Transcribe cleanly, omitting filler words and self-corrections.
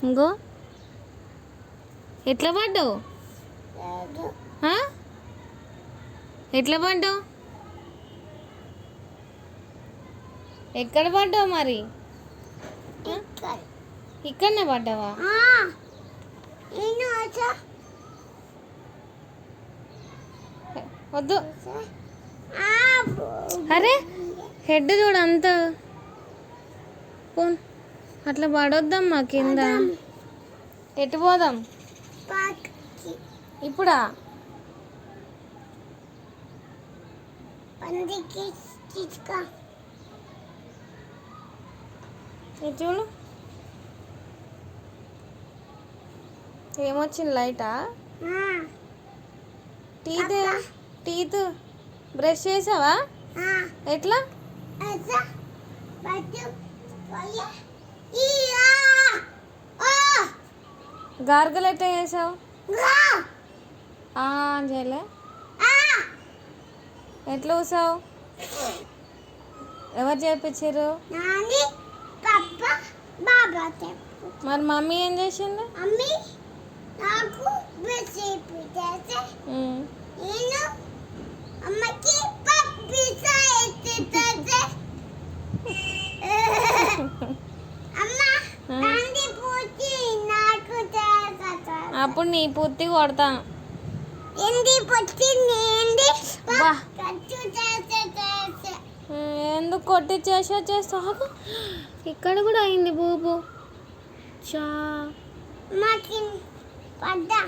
ఇంకో ఎట్లా పడ్డావు? ఎట్లా పడ్డావు? ఎక్కడ పడ్డావు మరి? ఇక్కడనే పడ్డావా? వద్దు. అరే హెడ్ చూడు అంత పోన్. అట్లా పడొద్దమ్మా కింద. ఎటు పోదాం ఇప్పుడా? చూడు ఏమొచ్చింది? లైటా? టీత్ బ్రష్ చేసావా? ఎట్లా? గార్గలు ఎట్లా చేసావు? చేయలే. ఎట్లా ఊసావు? ఎవరు చేపించారు? మరి మమ్మీ ఏం చేసిండు? అప్పుడు నీ పుత్తి కొడతాను. ఎందుకు కొట్టి చేస్తావు? ఇక్కడ కూడా అయింది బూబు. చా పడ్డా